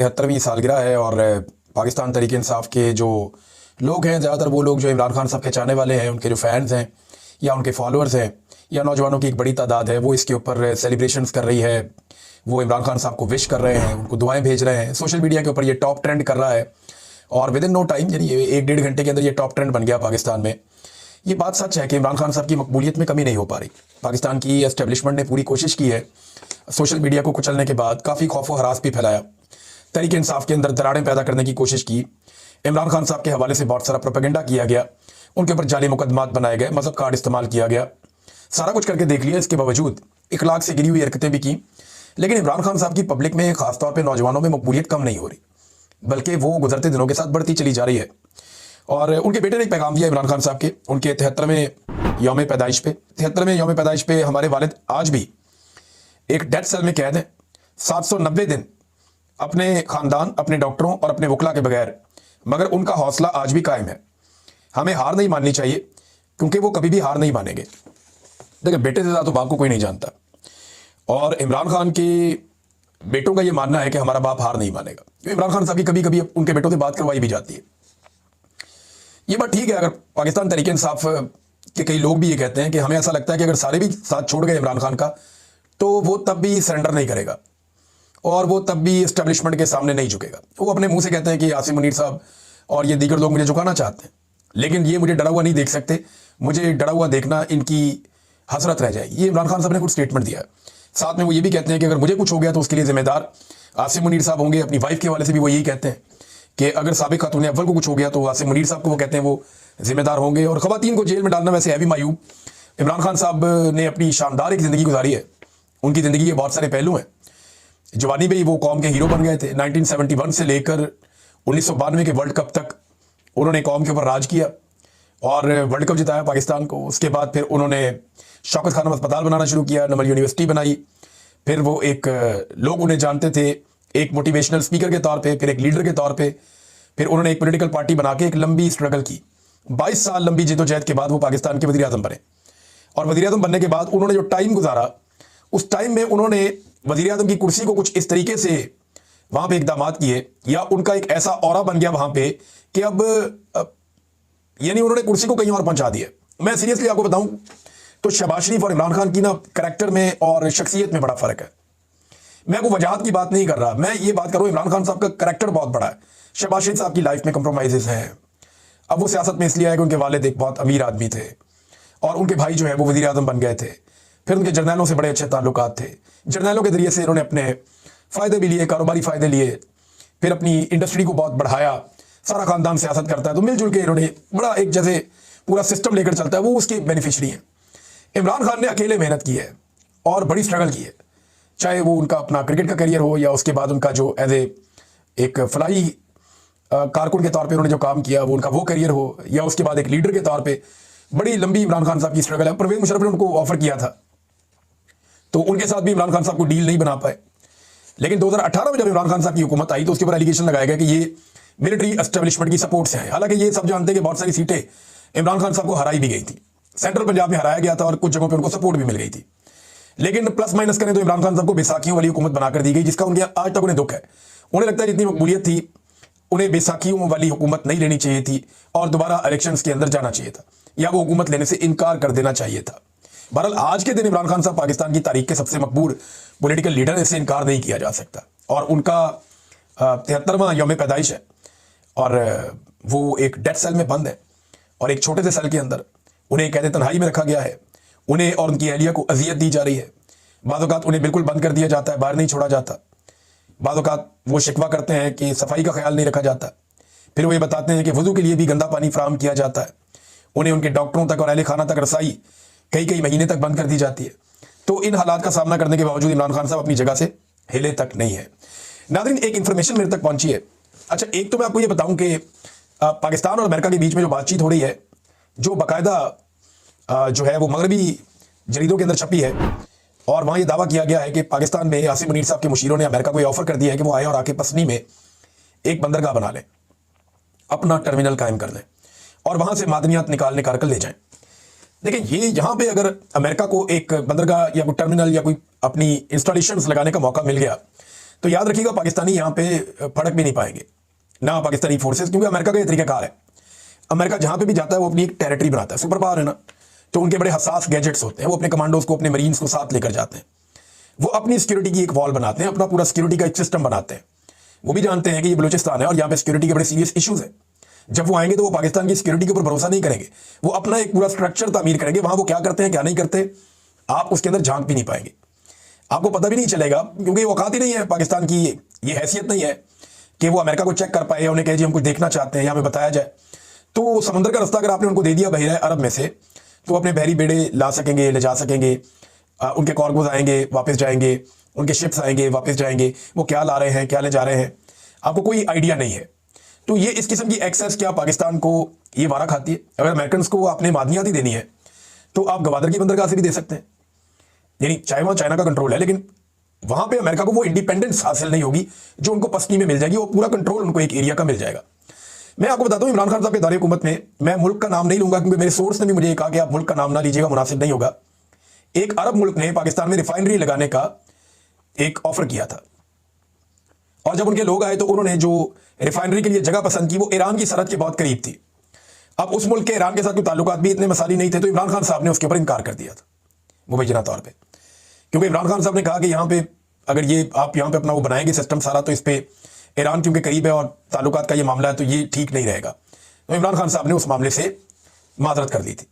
73वीं सालगिरह है और पाकिस्तान तहरीक इंसाफ के जो लोग हैं, ज़्यादातर वो लोग जो इमरान खान साहब के चाहने वाले हैं, उनके जो फैंस हैं या उनके फॉलोअर्स हैं या नौजवानों की एक बड़ी तादाद है, वो इसके ऊपर सेलिब्रेशंस कर रही है। वो इमरान खान साहब को विश कर रहे हैं, उनको दुआएं भेज रहे हैं। सोशल मीडिया के ऊपर ये टॉप ट्रेंड कर रहा है और विद इन नो टाइम, यानी 1-1.5 घंटे के अंदर ये टॉप ट्रेंड बन गया पाकिस्तान में। ये बात सच है कि इमरान खान साहब की मकबूलियत में कमी नहीं हो पा रही। पाकिस्तान की एस्टेब्लिशमेंट ने पूरी कोशिश की है सोशल मीडिया को कुचलने के बाद, काफ़ी खौफ व हरास भी फैलाया, तहरीक इंसाफ के अंदर दरारें पैदा करने की कोशिश की। इमरान खान साहब के हवाले से बहुत सारा प्रोपेगेंडा किया गया, उनके ऊपर जाली मुकदमात बनाए गए, मजहब कार्ड इस्तेमाल किया गया, सारा कुछ करके देख लिया। इसके बावजूद इखलाक से गिरी हुई हरकतें भी की, लेकिन इमरान खान साहब की पब्लिक में, खासतौर पर नौजवानों में मकबूलियत कम नहीं हो रही, बल्कि वो गुजरते दिनों के साथ बढ़ती चली जा रही है। और उनके बेटे ने एक पैगाम दिया इमरान खान साहब के, उनके 73वें यौम पैदाइश पे। 73वें यौम पैदाइश पे हमारे वालिद आज भी एक डेथ सेल में कैद है, 790 दिन अपने ख़ानदान, अपने डॉक्टरों और अपने वकला के बगैर, मगर उनका हौसला आज भी कायम है। हमें हार नहीं माननी चाहिए, क्योंकि वो कभी भी हार नहीं मानेंगे। देखिए, बेटे से ज़्यादा तो बाप को कोई नहीं जानता, और इमरान खान के बेटों का ये मानना है कि हमारा बाप हार नहीं मानेगा। क्योंकि इमरान खान साहब की कभी कभी उनके बेटों से बात करवाई भी जाती है। ये बात ठीक है। अगर पाकिस्तान तहरीक इंसाफ के कई लोग भी ये कहते हैं कि हमें ऐसा लगता है कि अगर सारे भी साथ छोड़ गए इमरान खान का, तो वो तब भी सरेंडर नहीं करेगा और वो तब भी एस्टेब्लिशमेंट के सामने नहीं झुकेगा। वो अपने मुंह से कहते हैं कि आसिम मुनीर साहब और ये दीगर लोग मुझे झुकाना चाहते हैं, लेकिन ये मुझे डरा हुआ नहीं देख सकते। मुझे डरा हुआ देखना इनकी हसरत रह जाएगी। ये इमरान खान साहब ने कुछ स्टेटमेंट दिया है। साथ में वो ये भी कहते हैं कि अगर मुझे कुछ हो गया तो उसके लिए जिम्मेदार आसिम मुनीर साहब होंगे। अपनी वाइफ के हवाले से भी वो यही कहते हैं कि अगर साबिक खातून अव्वल को कुछ हो गया तो आसिम मुनीर साहब को वो कहते हैं वो जिम्मेदार होंगे। और ख़वातीन को जेल में डालना वैसे है भी मायूब। इमरान खान साहब ने अपनी शानदार एक ज़िंदगी गुजारी है, उनकी ज़िंदगी के बहुत सारे पहलू हैं। जवानी में ही वो कौम के हीरो बन गए थे। 1971 से लेकर 1992 के वर्ल्ड कप तक उन्होंने कौम के ऊपर राज किया और वर्ल्ड कप जिताया पाकिस्तान को। उसके बाद फिर उन्होंने शौकत खानम अस्पताल बनाना शुरू किया, नमल यूनिवर्सिटी बनाई। फिर वो एक, लोग उन्हें जानते थे एक मोटिवेशनल स्पीकर के तौर पे, फिर एक लीडर के तौर पे। फिर उन्होंने एक पॉलिटिकल पार्टी बना के एक लंबी स्ट्रगल की। 22 साल लंबी जिद्दोजहद के बाद वो पाकिस्तान के वज़ीर आज़म बने। और वज़ीर आज़म बनने के बाद उन्होंने जो टाइम गुजारा, उस टाइम में उन्होंने वज़ीर आज़म की कुर्सी को कुछ इस तरीके से वहाँ पे इक़दामात किए, या उनका एक ऐसा ऑरा बन गया वहाँ पे कि अब यानी उन्होंने कुर्सी को कहीं और पहुँचा दिया। मैं सीरियसली आपको बताऊँ तो शहबाज शरीफ और इमरान खान की ना करैक्टर में और शख्सियत में बड़ा फ़र्क है। मैं कोई वजाहत की बात नहीं कर रहा, मैं ये बात कर रहा हूँ इमरान खान साहब का करैक्टर बहुत बड़ा है। शहबाज शरीफ साहब की लाइफ में कंप्रोमाइज़ हैं। अब वो सियासत में इसलिए आए कि उनके वालिद एक बहुत अमीर आदमी थे और उनके भाई जो है वो वज़ीर आज़म बन गए थे। फिर उनके जर्नैलों से बड़े अच्छे ताल्लुकात थे। जर्नैलों के ज़रिए से इन्होंने अपने फ़ायदे भी लिए, कारोबारी फ़ायदे लिए, फिर अपनी इंडस्ट्री को बहुत बढ़ाया। सारा ख़ानदान सियासत करता है तो मिलजुल के इन्होंने बड़ा एक जैसे पूरा सिस्टम लेकर चलता है, वो उसके बेनिफिशरी हैं। इमरान खान ने अकेले मेहनत की है और बड़ी स्ट्रगल की है, चाहे वो उनका अपना क्रिकेट का करियर हो या उसके बाद उनका जो एज एक फलाई कारकुन के तौर पे उन्होंने जो काम किया वो उनका वो करियर हो, या उसके बाद एक लीडर के तौर पे। बड़ी लंबी इमरान खान साहब की स्ट्रगल है। परवेज़ मुशर्रफ ने उनको ऑफर किया था तो उनके साथ भी इमरान खान साहब को डील नहीं बना पाए। लेकिन 2018 में जब इमरान खान साहब की हुकूमत आई तो उसके ऊपर एलिगेशन लगाया गया कि ये मिलिट्री एस्टेब्लिशमेंट की सपोर्ट से हैं। हालांकि ये सब जानते हैं कि बहुत सारी सीटें इमरान खान साहब को हराई भी गई थी। सेंट्रल पंजाब में हराया गया था और कुछ जगहों पर उनको सपोर्ट भी मिल गई थी। लेकिन प्लस माइनस करें तो इमरान खान साहब को बैसाखियों वाली हुकूमत बनाकर दी गई, जिसका उनके आज तक उन्हें दुख है। उन्हें लगता है जितनी मकबूलियत थी उन्हें बैसाखियों वाली हुकूमत नहीं लेनी चाहिए थी और दोबारा इलेक्शंस के अंदर जाना चाहिए था, या वो हुकूमत लेने से इनकार कर देना चाहिए था। बहरहाल आज के दिन इमरान खान साहब पाकिस्तान की तारीख के सबसे मकबूल पॉलिटिकल लीडर हैं, इससे इनकार नहीं किया जा सकता। और उनका 73वां यौम पैदाइश है और वो एक डेथ सेल में बंद है और एक छोटे से सेल के अंदर उन्हें कैद तन्हाई में रखा गया है। उन्हें और उनकी अहलिया को अजियत दी जा रही है। बाज़ औक़ात उन्हें बिल्कुल बंद कर दिया जाता है, बाहर नहीं छोड़ा जाता। बाज़ औक़ात वो शिकवा करते हैं कि सफाई का ख्याल नहीं रखा जाता। फिर वो ये बताते हैं कि वज़ू के लिए भी गंदा पानी फराहम किया जाता है। उन्हें उनके डॉक्टरों तक और अहले खाना तक रसाई कई कई महीने तक बंद कर दी जाती है। तो इन हालात का सामना करने के बावजूद इमरान खान साहब अपनी जगह से हिले तक नहीं है। नाज़रीन, एक इन्फॉर्मेशन मेरे तक पहुंची है। अच्छा, एक तो मैं आपको ये बताऊं कि पाकिस्तान और अमेरिका के बीच में जो बातचीत हो रही है, जो बाकायदा जो है वो मगरबी जरीदों के अंदर छपी है, और वहाँ ये दावा किया गया है कि पाकिस्तान में आसिम मुनीर साहब के मुशीरों ने अमेरिका को ये ऑफर कर दिया है कि वो आए और आके पसनी में एक बंदरगाह बना लें, अपना टर्मिनल कायम कर लें और वहाँ से मादनियात निकाल कर ले जाएं। देखिए, ये यहाँ पे अगर अमेरिका को एक बंदरगाह या कोई टर्मिनल या कोई अपनी इंस्टॉलेशंस लगाने का मौका मिल गया तो याद रखिएगा पाकिस्तानी यहाँ पे फड़क भी नहीं पाएंगे, ना पाकिस्तानी फोर्सेस, क्योंकि अमेरिका का ये तरीकाकार है। अमेरिका जहाँ पे भी जाता है वो अपनी एक टेरिटरी बनाता है, सुपर पावर है ना, तो उनके बड़े हसास गैजेट्स होते हैं, वो अपने कमांडोज को, अपने मरीन्स को साथ लेकर जाते हैं, वो अपनी सिक्योरिटी की एक वॉल बनाते हैं, अपना पूरा सिक्योरिटी का एक सिस्टम बनाते हैं। वो भी जानते हैं कि ये बलूचिस्तान है और यहाँ पे सिक्योरिटी के बड़े सीरियस इश्यूज है। जब वो आएंगे तो वो पाकिस्तान की सिक्योरिटी के ऊपर भरोसा नहीं करेंगे, वो अपना एक पूरा स्ट्रक्चर तामीर करेंगे, वहां वो क्या करते हैं क्या नहीं करते आप उसके अंदर झांक भी नहीं पाएंगे, आपको पता भी नहीं चलेगा, क्योंकि औकात ही नहीं है पाकिस्तान की, ये हैसियत नहीं है कि वो अमेरिका को चेक कर पाए, उन्हें कहे जी हम कुछ देखना चाहते हैं या हमें बताया जाए। तो समंदर का रास्ता अगर आपने उनको दे दिया बहरा अरब में से, तो अपने बहरी बेड़े ला सकेंगे, ले जा सकेंगे, उनके कार्गोज आएंगे वापस जाएंगे, उनके शिप्स आएंगे वापस जाएंगे, वो क्या ला रहे हैं क्या ले जा रहे हैं आपको कोई आइडिया नहीं है। तो ये इस किस्म की एक्सेस क्या पाकिस्तान को ये वारा खाती है? अगर अमेरिकन को आपने मादनियात ही देनी है तो आप गवादर की बंदरगाह से भी दे सकते हैं, यानी चाहे वहां चाइना का कंट्रोल है, लेकिन वहां पे अमेरिका को वो इंडिपेंडेंस हासिल नहीं होगी जो उनको पसनी में मिल जाएगी, वो पूरा कंट्रोल उनको एक एरिया का मिल जाएगा। मैं आपको बताता हूं इमरान खान साहब के दायरे हुकूमत में, मैं मुल्क का नाम नहीं लूंगा क्योंकि मेरे सोर्स ने भी मुझे कहा कि आप मुल्क का नाम ना लीजिएगा, मुनासिब नहीं होगा। एक अरब मुल्क ने पाकिस्तान में रिफाइनरी लगाने का एक ऑफर किया था, और जब उनके लोग आए तो उन्होंने जो रिफाइनरी के लिए जगह पसंद की वो ईरान की सरहद के बहुत करीब थी। अब उस मुल्क के ईरान के साथ कोई ताल्लुकात भी इतने मसाली नहीं थे, तो इमरान खान साहब ने उसके ऊपर इनकार कर दिया था मुबैना तौर पे, क्योंकि इमरान खान साहब ने कहा कि यहाँ पे अगर ये आप यहाँ पे अपना वो बनाएंगे सिस्टम सारा, तो इस पे ईरान क्योंकि करीब है और ताल्लुकात का ये मामला है तो ये ठीक नहीं रहेगा। तो इमरान खान साहब ने उस मामले से माजरत कर दी थी।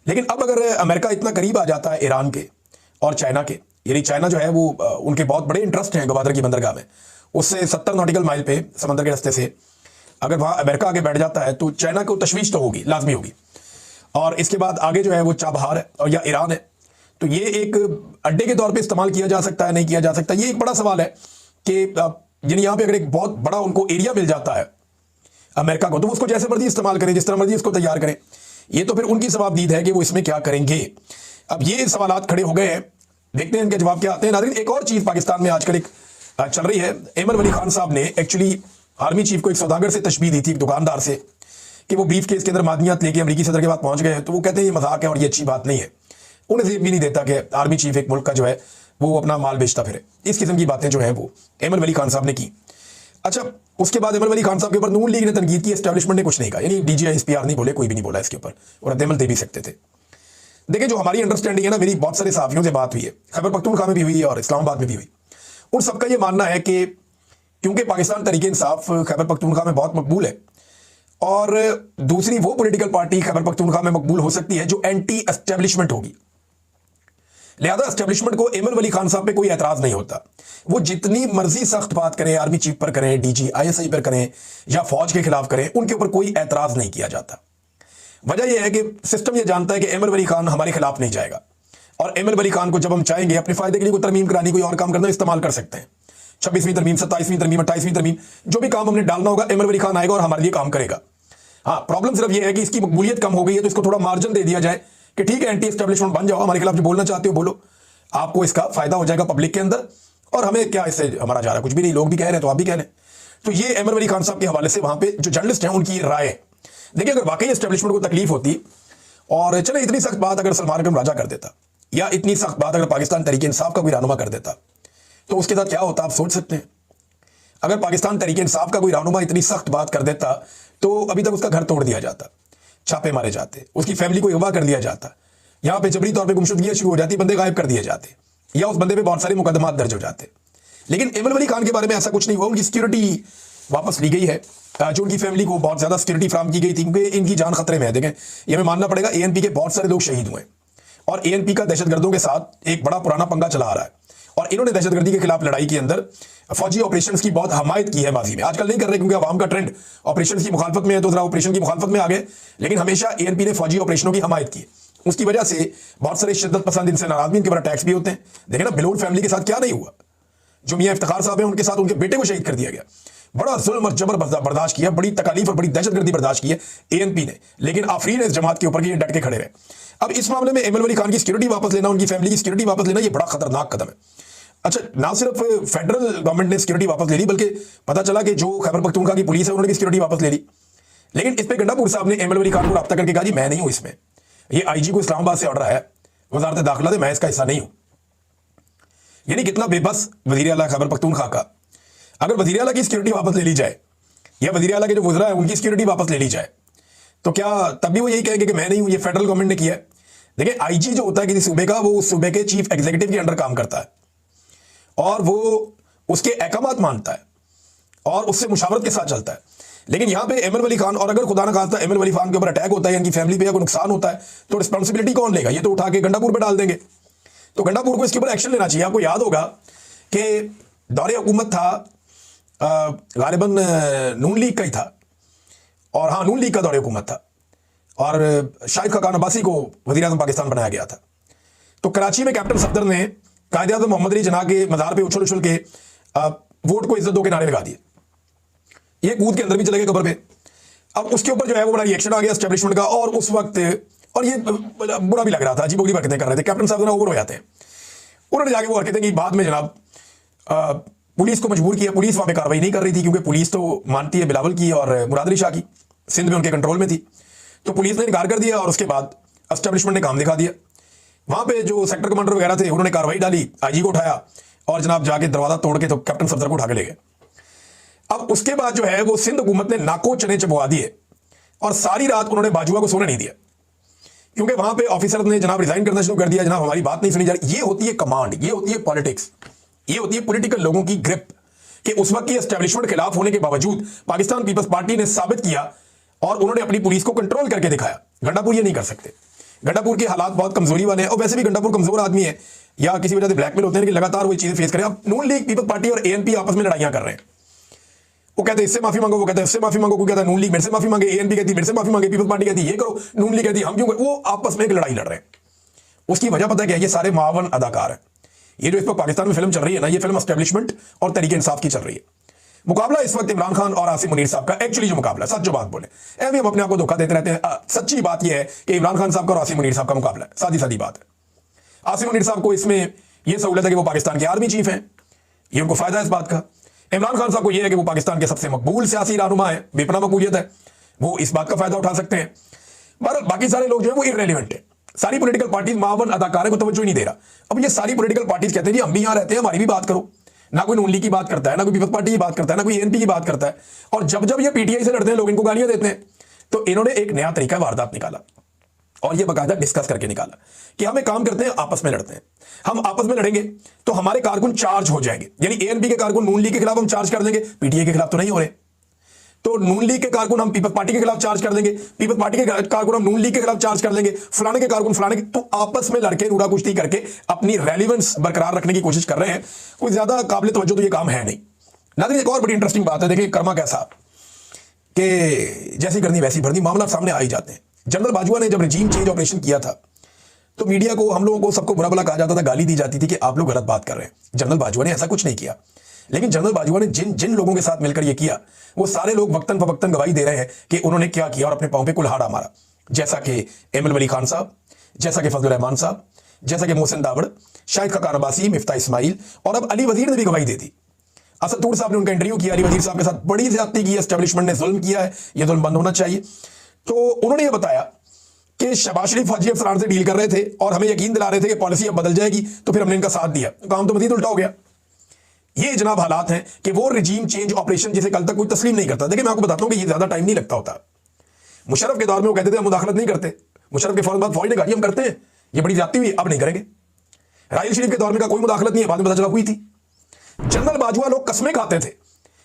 लेकिन अब अगर अमेरिका इतना करीब आ जाता है ईरान के और चाइना के, यानी चाइना जो है वो उनके बहुत बड़े इंटरेस्ट हैं गवादर की बंदरगाह में, उससे 70 नॉटिकल माइल पे समंदर के रास्ते से अगर वहां अमेरिका आगे बैठ जाता है तो चाइना को तशवीश तो होगी, लाजमी होगी। और इसके बाद आगे जो है वो चाबहार है और या ईरान है, तो ये एक अड्डे के तौर पे इस्तेमाल किया जा सकता है नहीं किया जा सकता, ये एक बड़ा सवाल है कि यानी यहाँ पे अगर एक बहुत बड़ा उनको एरिया मिल जाता है अमेरिका को, तो उसको जैसे मर्जी इस्तेमाल करें, जिस तरह मर्जी उसको तैयार करें, ये तो फिर उनकी सवाबदीद है कि वो इसमें क्या करेंगे। अब ये सवालात खड़े हो गए हैं, देखते हैं इनके जवाब क्या आते हैं। नाज़रीन, एक और चीज पाकिस्तान में आजकल एक चल रही है, एमर वली खान साहब ने एक्चुअली आर्मी चीफ को एक सौदागर से तशबीह दी थी, एक दुकानदार से, कि वो ब्रीफ केस के अंदर मादनियात लेके अमरीकी सदर के पास पहुंच गए, तो वो कहते हैं ये मजाक है और ये अच्छी बात नहीं है। उन्हें जेब भी नहीं देता कि आर्मी चीफ एक मुल्क का जो है वो अपना माल बेचता फिरे। इस किस्म की बातें जो है वो एमर वली खान साहब ने की। अच्छा, उसके बाद एमर वली खान साहब के ऊपर नून लीग ने तनकीद की, एस्टैब्लिशमेंट ने कुछ नहीं कहा, यानी डीजीआई एसपीआर नहीं बोले, कोई भी नहीं बोला इसके ऊपर, और रद्द-ए-अमल दे भी सकते थे। देखिए, जो हमारी अंडरस्टैंडिंग है ना, मेरी बहुत सारे साथियों से बात हुई है, खैबर पख्तूनख्वा में भी हुई और इस्लामाबाद में भी हुई, उन सबका ये मानना है कि क्योंकि पाकिस्तान तहरीक इंसाफ खैबर पख्तूनख्वा में बहुत मकबूल है, और दूसरी वो पॉलिटिकल पार्टी खैबर पख्तूनख्वा में मकबूल हो सकती है जो एंटी एस्टेब्लिशमेंट होगी, लिहाजा एस्टेब्लिशमेंट को एमर वली खान साहब पे कोई एतराज नहीं होता। वो जितनी मर्जी सख्त बात करें, आर्मी चीफ पर करें, डीजी आईएसआई पर करें या फौज के खिलाफ करें, उनके ऊपर कोई एतराज नहीं किया जाता। वजह यह है कि सिस्टम यह जानता है कि एमर वली खान हमारे खिलाफ नहीं जाएगा, और एमर वली खान को जब हम चाहेंगे अपने फायदे के लिए कोई तरमीम करानी, कोई और काम करना, इस्तेमाल कर सकते हैं। 26वीं तरमीम, 27वीं तरमीम, 28वीं तरमीम, जो भी काम हमने डालना होगा, एमर वली खान आएगा और हमारे लिए काम करेगा। हाँ, प्रॉब्लम सिर्फ यह है कि इसकी मकबूलियत कम हो गई है, तो इसको थोड़ा मार्जिन दे दिया जाए कि ठीक है, एंटी एस्टेब्लिशमेंट बन जाओ, हमारे खिलाफ जो बोलना चाहते हो बोलो, आपको इसका फायदा हो जाएगा पब्लिक के अंदर, और हमें क्या इससे हमारा जा रहा है, कुछ भी नहीं, लोग भी कह रहे हैं तो आप भी कह रहे हैं। तो ये एमर वली खान साहब के हवाले से वहां पे जो जर्नलिस्ट हैं उनकी राय है। देखिए, अगर वाकई एस्टेब्लिशमेंट को तकलीफ होती और चले इतनी सख्त बात अगर सलमान अकरम राजा कर देता, या इतनी सख्त बात अगर पाकिस्तान तहरीक इंसाफ का कोई रहनुमा कर देता, तो उसके साथ क्या होता आप सोच सकते हैं। अगर पाकिस्तान तहरीक इंसाफ का कोई रहनुमा इतनी सख्त बात कर देता तो अभी तक उसका घर तोड़ दिया जाता, छापे मारे जाते, उसकी फैमिली को अगवा कर दिया जाता, यहां पे जबरी तौर पे गुमशुदगियां शुरू हो जाती, बंदे गायब कर दिए जाते, या उस बंदे पे बहुत सारे मुकदमात दर्ज हो जाते। लेकिन एमर वली खान के बारे में ऐसा कुछ नहीं हुआ, उनकी सिक्योरिटी वापस ली गई है, जो उनकी फैमिली को बहुत ज्यादा सिक्योरिटी फ्राहम की गई थी, क्योंकि इनकी जान खतरे में है। देखें, ये हमें मानना पड़ेगा, एएनपी के बहुत सारे लोग शहीद हुए, और एएनपी का दहशतगर्दों के साथ एक बड़ा पुराना पंगा चला आ रहा है, और इन्होंने दहशतगर्दी के खिलाफ लड़ाई के अंदर फौजी ऑपरेशंस की बहुत हमायत की है माजी में। आजकल नहीं कर रहे क्योंकि आवाम का ट्रेंड ऑपरेशंस की मुखालफत में है, तो जरा ऑपरेशन की मुखालफत में आ गए, लेकिन हमेशा एएनपी ने फौजी ऑपरेशनों की हमायत की। उसकी वजह से बहुत सारे शिद्दत पसंद इनसे नाराज भी, इनके ऊपर अटैक्स भी होते हैं। देखें ना, बिलोन फैमिली के साथ क्या नहीं हुआ, जो मियां इफ्तिखार साहब हैं उनके साथ उनके बेटे को शहीद कर दिया गया। बड़ा जुल्म और जबर बर्दाश्त किया, बड़ी तकलीफ और बड़ी दहशतगर्दी बर्दाश्त की है एएनपी ने, लेकिन आफरीन है इस जमात के ऊपर कि ये डट के खड़े रहे। अब इस मामले में एमर वली खान की सिक्योरिटी वापस लेना, उनकी फैमिली की सिक्योरिटी वापस लेना, ये बड़ा खतरनाक कदम है। अच्छा, ना सिर्फ फेडरल गवर्नमेंट ने सिक्योरिटी वापस ले ली, बल्कि पता चला कि जो खैबर पख्तूनख्वा की पुलिस है उन्होंने भी सिक्योरिटी वापस ले ली। लेकिन इस पे गंडापुर साहब ने एमर वली खान को रब्ता करके कहा, जी मैं नहीं हूं इसमें, ये आईजी को इस्लामाबाद से ऑर्डर आया, वजारत दाखिला से, मैं इसका हिस्सा नहीं हूं। यानी कितना बेबस वजीर आला खैबर पख्तूनख्वा का अगर वज़ीर आला की सिक्योरिटी वापस ले ली जाए या वज़ीर आला के जो वज़रा है उनकी सिक्योरिटी वापस ले ली जाए, तो क्या तब भी वो यही कहेंगे कि मैं नहीं हूं, ये फेडरल गवर्नमेंट ने किया है? देखिए, आईजी जो होता है किसी सूबे का, वो उस सूबे के चीफ एग्जीक्यूटिव के अंडर काम करता है और वो उसके अहकामात मानता है और उससे मुशावरत के साथ चलता है। लेकिन यहां पे एमएल वली खान, और अगर खुदा ना खास्ता एमएल वली खान के ऊपर अटैक होता है, इनकी फैमिली पे कोई नुकसान होता है, तो रिस्पांसिबिलिटी कौन लेगा? ये तो उठा के गंडापुर पे डाल देंगे। तो गंडापुर को इसके ऊपर एक्शन लेना चाहिए। आपको याद होगा कि दौरे हुकूमत था, गालिबन नून लीग का ही था, और हाँ, नून लीग का दौरे हुकूमत था, और शाहिद खाकान अब्बासी को वज़ीर आज़म पाकिस्तान बनाया गया था। तो कराची में कैप्टन सफदर ने कायदे आज़म मोहम्मद अली जिन्ना के मज़ार पे उछल उछल के वोट को इज्जत दो के नारे लगा दिए। ये कूद के अंदर भी चले गए कब्र पे। अब उसके ऊपर जो है वो बड़ा रिएक्शन आ गया एस्टेब्लिशमेंट का, और उस वक्त, और ये बुरा भी लग रहा था, अजीब-ओ-गरीब हरकतें कर रहे थे। कैप्टन साहब ना ओवर हो जाते हैं। उन्होंने जाके वो हरकतें की। बाद में जनाब पुलिस को मजबूर किया। पुलिस वहां पे कार्रवाई नहीं कर रही थी, क्योंकि पुलिस तो मानती है बिलावल की और मुराद अली शाह की, सिंध में उनके कंट्रोल में थी। तो पुलिस ने इनकार कर दिया और उसके बाद एस्टेब्लिशमेंट ने काम दिखा दिया। वहां पे जो सेक्टर कमांडर वगैरह थे उन्होंने कार्रवाई डाली, आईजी को उठाया और जनाब जाके दरवाजा तोड़ के तो कैप्टन सफदर को उठा के ले गए। अब उसके बाद जो है वो सिंध हुकूमत ने नाको चने चबवा दिए और सारी रात उन्होंने बाजुआ को सोने नहीं दिया, क्योंकि वहां पे ऑफिसर ने जनाब रिजाइन करना शुरू कर दिया। जनाब हमारी बात नहीं सुनी जा रही। ये होती है कमांड, ये होती है पॉलिटिक्स, ये होती है पॉलिटिकल लोगों की ग्रिप, कि उस वक्त की एस्टेब्लिशमेंट खिलाफ होने के बावजूद पाकिस्तान पीपल्स पार्टी ने साबित किया और उन्होंने अपनी पुलिस को कंट्रोल करके दिखाया। गंडापुर ये नहीं कर सकते। गंडापुर के हालात बहुत कमजोरी वाले हैं, और वैसे भी गंडापुर कमजोर आदमी है या किसी वजह से ब्लैकमेल होते हैं कि लगातार वो चीजें फेस करें। अब नून लीग, पीपल्स पार्टी और एएनपी आपस में लड़ाइयां कर रहे हैं। वो कहते हैं इससे माफी मांगो, वो कहते हैं उससे माफी मांगो, कोई कहता है नून लीग मेरे से माफी मांगे, एएनपी कहती मेरे से माफी मांगे, पीपल्स पार्टी कहती ये करो, नून लीग कहती हम क्यों करें। वो आपस में एक लड़ाई लड़ रहे हैं। उसकी वजह पता है क्या? ये सारे मावन अदाकार हैं। ये जो इस वक्त पाकिस्तान में फिल्म चल रही है ना, ये फिल्म एस्टेब्लिशमेंट और तरीके इंसाफ की चल रही है। मुकाबला इस वक्त इमरान खान और आसिम मुनीर साहब का एक्चुअली जो मुकाबला, सच जो बात बोले, ऐसे हम अपने आप को धोखा देते रहते हैं। सच्ची बात यह है कि इमरान खान साहब का और आसिम मुनीर साहब का मुकाबला है। सादी सादी बात है। आसिम मुनीर साहब को इसमें यह सहूलत है कि वो पाकिस्तान के आर्मी चीफ हैं, ये उनको फायदा है इस बात का। इमरान खान साहब को यह है कि वो पाकिस्तान के सबसे मकबूल सियासी रहनुमा है, बेपनाह मकबूलियत है, वो इस बात का फायदा उठा सकते हैं। बहरहाल बाकी सारे लोग जो है वो इररेलेवेंट है। सारी पॉलिटिकल पार्टीज मावन अदाकारों को तवज्जो ही नहीं दे रहा। अब ये सारी पॉलिटिकल पार्टीज कहते हैं जी हम भी यहां रहते हैं, हमारी भी बात करो। ना कोई नून लीग की बात करता है, ना कोई पीपल्स पार्टी की बात करता है, ना कोई एएनपी की बात करता है। और जब जब ये पीटीआई से लड़ते हैं, लोग इनको गालियां देते हैं। तो इन्होंने एक नया तरीका वारदात निकाला और ये बाकायदा डिस्कस करके निकाला कि हम एक काम करते हैं, आपस में लड़ते हैं। हम आपस में लड़ेंगे तो हमारे कारकुन चार्ज हो जाएंगे, यानी एएनपी के कारकुन नून लीग के खिलाफ हम चार्ज कर देंगे, पीटीआई के खिलाफ तो नहीं हो रहे। तो नून लीग के कारकुन हम पीपल्स पार्टी के खिलाफ चार्ज कर देंगे, पीपल्स पार्टी के कारकुन हम नून लीग के खिलाफ चार्ज कर देंगे, फलाने के कारकुन फलाने के। तो आपस में लड़के नूरा कुश्ती करके अपनी रेलिवेंस बरकरार रखने की कोशिश कर रहे हैं। कोई ज्यादा काबिल तवज्जो तो ये काम है नहीं। नाज़रीन, एक और बड़ी इंटरेस्टिंग बात है। देखिए कर्मा कैसा कि जैसी करनी वैसी भरनी, मामला सामने आ ही जाते हैं। जनरल बाजवा ने जब रजीम चेंज ऑपरेशन किया था तो मीडिया को, हम लोगों को, सबको बुरा भला कहा जाता था, गाली दी जाती थी कि आप लोग गलत बात कर रहे हैं। जनरल बाजवा ने ऐसा कुछ नहीं किया। लेकिन जनरल बाजवा ने जिन जिन लोगों के साथ मिलकर यह किया, वो सारे लोग वक्तन फवक्तन गवाही दे रहे हैं कि उन्होंने क्या किया और अपने पांव पे कुल्हाड़ा मारा। जैसा कि एमएल वली खान साहब, जैसा कि फजलुर रहमान साहब, जैसा कि मोहसिन दावड़, शाहिद खाकान अब्बासी, मिफ्ता इस्माइल, और अब अली वजीर ने भी गवाही दे दी। असद तूर साहब ने उनका इंटरव्यू किया। अली वजीर साहब के साथ बड़ी ज्यादती की, एस्टेब्लिशमेंट ने जुल्म किया है, यह जुल्म बंद होना चाहिए। तो उन्होंने यह बताया कि शहबाज शरीफ हाजी अफसरान से डील कर रहे थे और हमें यकीन दिला रहे थे कि पॉलिसी अब बदल जाएगी, तो फिर हमने इनका साथ दिया। काम तो मजीद उल्टा हो गया। ये जनाब हालात हैं कि वो रजीम चेंज ऑपरेशन जिसे कल तक कोई तस्लीम नहीं करता। देखिए मैं आपको बताता हूं कि ये ज्यादा टाइम नहीं लगता होता। मुशर्रफ के दौर में वो कहते थे हम मुदाखलत नहीं करते, मुशर्रफ के फौरन बाद फौज ने कहा हम करते हैं, ये बड़ी ज्यादती हुई, अब नहीं करेंगे। राहिल शरीफ के दौर में का कोई मुदाखलत नहीं है, बाद में पता चला हुई थी। जनरल बाजवा लोग कसमें खाते थे,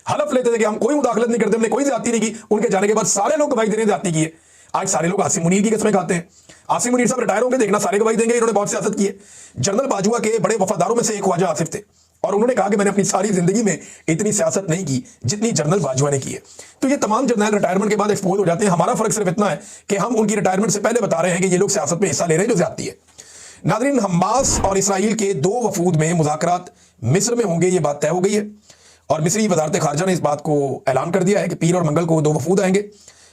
हलफ लेते थे कि हम कोई मुदाखलत नहीं करते, हमने कोई ज्यादती नहीं की। उनके जाने के बाद सारे लोग गवाही देने ज्यादती की है। आज सारे लोग आसिम मुनीर की कसमें खाते हैं। आसिम मुनीर साहब रिटायर होंगे, देखना सारे गवाही देंगे, इन्होंने बहुत सियासत की है। जनरल बाजवा के बड़े वफादारों में से एक ख्वाजा आसिफ थे और उन्होंने कहा कि मैंने अपनी सारी जिंदगी में इतनी सियासत नहीं की जितनी जनरल बाजवा ने की है। तो ये तमाम जर्नल रिटायरमेंट के बाद एक्सपोज हो जाते हैं। हमारा फर्क सिर्फ इतना है कि हम उनकी रिटायरमेंट से पहले बता रहे हैं कि ये लोग सियासत में हिस्सा ले रहे हैं जो ज्यादती है। नाज़रीन, हमास और इसराइल के 2 वफूद में मुज़ाकरात मिस्र में होंगे, ये बात तय हो गई है और मिस्री वजारत खारजा ने इस बात को ऐलान कर दिया है कि पीर और मंगल को 2 वफूद आएंगे,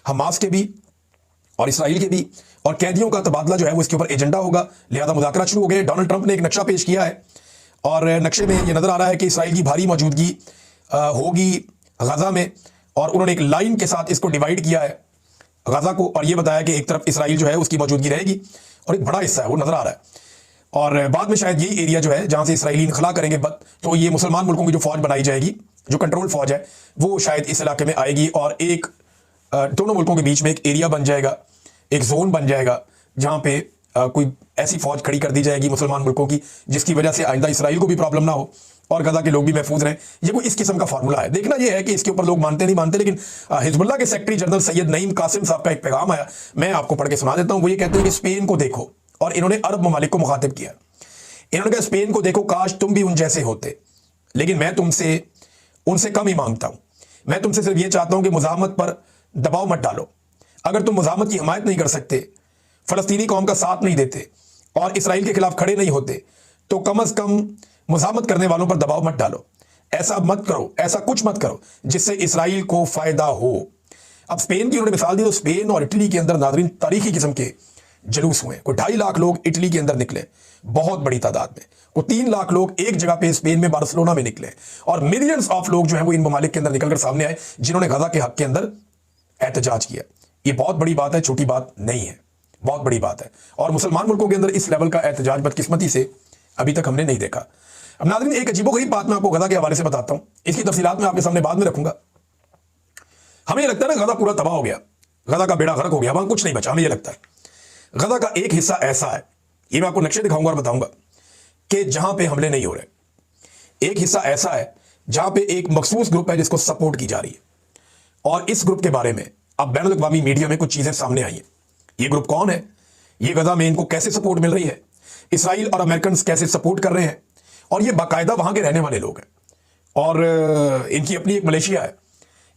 हमास के भी और इसराइल के भी, और कैदियों का तबादला जो है वो इसके ऊपर एजेंडा होगा। लिहाजा मुज़ाकरात शुरू हो गए। डोनाल्ड ट्रंप ने एक नक्शा पेश किया है और नक्शे में ये नजर आ रहा है कि इसराइल की भारी मौजूदगी होगी गजा में, और उन्होंने एक लाइन के साथ इसको डिवाइड किया है गजा को, और ये बताया कि एक तरफ इसराइल जो है उसकी मौजूदगी रहेगी और एक बड़ा हिस्सा है वो नजर आ रहा है। और बाद में शायद यही एरिया जो है जहां से इसराइली इनखला करेंगे, तो ये मुसलमान मुल्कों की जो फौज बनाई जाएगी जो कंट्रोल फौज है वो शायद इस इलाके में आएगी और एक दोनों मुल्कों के बीच में एक एरिया बन जाएगा, एक जोन बन जाएगा जहां पे कोई ऐसी फौज खड़ी कर दी जाएगी मुसलमान मुल्कों की जिसकी वजह से आइंदा इसराइल को भी प्रॉब्लम ना हो और गजा के लोग भी महफूज रहें। ये कोई इस किस्म का फार्मूला है। देखना ये है कि इसके ऊपर लोग मानते नहीं मानते, लेकिन हिजबुल्लाह के सेक्रेटरी जनरल सैयद नईम कासिम साहब का एक पैगाम आया, मैं आपको पढ़ के सुना देता हूं। वो ये कहते हैं कि स्पेन को देखो, और इन्होंने अरब ममालिक को मुखातिब किया। इन्होंने कहा स्पेन को देखो, काश तुम भी उन जैसे होते, लेकिन मैं तुमसे उनसे कम ही मांगता हूं। मैं तुमसे सिर्फ ये चाहता हूं कि मुजाहमत पर दबाव मत डालो। अगर तुम मुजाहमत की हिमायत नहीं कर सकते, फलस्तीनी कौम का साथ नहीं देते और इसराइल के खिलाफ खड़े नहीं होते, तो कम अज कम मुजाहमत करने वालों पर दबाव मत डालो। ऐसा मत करो, ऐसा कुछ मत करो जिससे इसराइल को फायदा हो। अब स्पेन की उन्होंने मिसाल दी, तो स्पेन और इटली के अंदर नाज़रीन तारीखी किस्म के जुलूस हुए। कोई 2.5 लाख लोग इटली के अंदर निकले, बहुत बड़ी तादाद में। वो 3 लाख लोग एक जगह पे स्पेन में बार्सिलोना में निकले, और मिलियंस ऑफ लोग जो है वो इन ममालिक के अंदर निकलकर सामने आए जिन्होंने गजा के हक के अंदर एहतजाज किया। ये बहुत बड़ी बात है, छोटी बात नहीं है, बहुत बड़ी बात है। और मुसलमान मुल्कों के अंदर इस लेवल का एहतजाज बदकिस्मती से अभी तक हमने नहीं देखा। अब नाज़रीन एक अजीबोगरीब बात मैं आपको गजा के हवाले से बताता हूं, इसकी तफसीलात मैं आपके सामने बाद में रखूंगा। हमें लगता है ना गजा पूरा तबाह हो गया, गजा का बेड़ा गर्क हो गया, वहां कुछ नहीं बचा। हमें यह लगता है गजा का एक हिस्सा ऐसा है, ये मैं आपको नक्शे दिखाऊंगा और बताऊंगा कि जहां पे हमले नहीं हो रहे। एक हिस्सा ऐसा है जहां पे एक मखसूस ग्रुप है जिसको सपोर्ट की जा रही है, और इस ग्रुप के बारे में अब बैनुल अक़वामी मीडिया में कुछ चीजें सामने आई हैं। ये ग्रुप कौन है, ये गजा में इनको कैसे सपोर्ट मिल रही है, इसराइल और अमेरिकन कैसे सपोर्ट कर रहे हैं, और ये बाकायदा वहां के रहने वाले लोग हैं और इनकी अपनी एक मलेशिया है।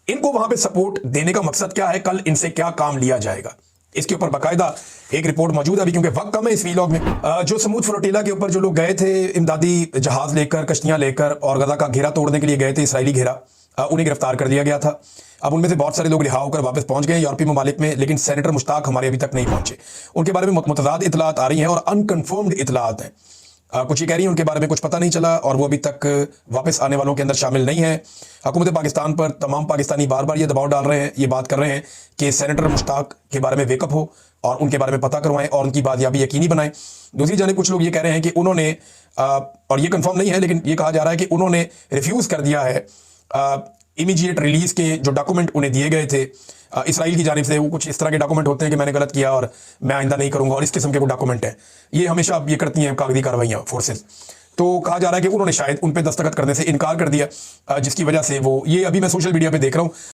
इनको वहां पे सपोर्ट देने का मकसद क्या है, कल इनसे क्या काम लिया जाएगा, इसके ऊपर बाकायदा एक रिपोर्ट मौजूद है अभी, क्योंकि वक्त कम है इस वीलॉग में। जो समूद फ्लोटिला के ऊपर जो लोग गए थे इमदादी जहाज लेकर, कश्तियां लेकर, और गजा का घेरा तोड़ने के लिए गए थे, इसराइली घेरा, उन्हें गिरफ्तार कर दिया गया था। अब उनमें से बहुत सारे लोग रिहा होकर वापस पहुंच गए यूरोपीय ममालिक में, लेकिन सेनेटर मुश्ताक हमारे अभी तक नहीं पहुंचे। उनके बारे में मुतज़ाद इतलात आ रही हैं और अनकन्फर्म्ड इतलात हैं। कुछ ये कह रही है उनके बारे में कुछ पता नहीं चला और वो अभी तक वापस आने वालों के अंदर शामिल नहीं है। हुकूमत पाकिस्तान पर तमाम पाकिस्तानी बार बार ये दबाव डाल रहे हैं, ये बात कर रहे हैं कि सेनेटर मुश्ताक के बारे में वेकअप हो और उनके बारे में पता करवाएं और उनकी बातयाबी यकीनी बनाएं। दूसरी जानिब कुछ लोग ये कह रहे हैं कि उन्होंने, और ये कंफर्म नहीं है लेकिन ये कहा जा रहा है कि उन्होंने रिफ्यूज़ कर दिया है इमीडिएट रिलीज के जो डॉक्यूमेंट उन्हें दिए गए थे इसराइल की जानिब से। वो कुछ इस तरह के डॉक्यूमेंट होते हैं कि मैंने गलत किया और मैं आइंदा नहीं करूंगा, और इस किस्म के वो डॉक्यूमेंट है। ये हमेशा ये करती हैं कागजी कार्रवाइयाँ फोर्सेस। तो कहा जा रहा है कि उन्होंने शायद उन पे दस्तखत करने से इनकार कर दिया, जिसकी वजह से वो, ये अभी मैं सोशल मीडिया पे देख रहा हूँ,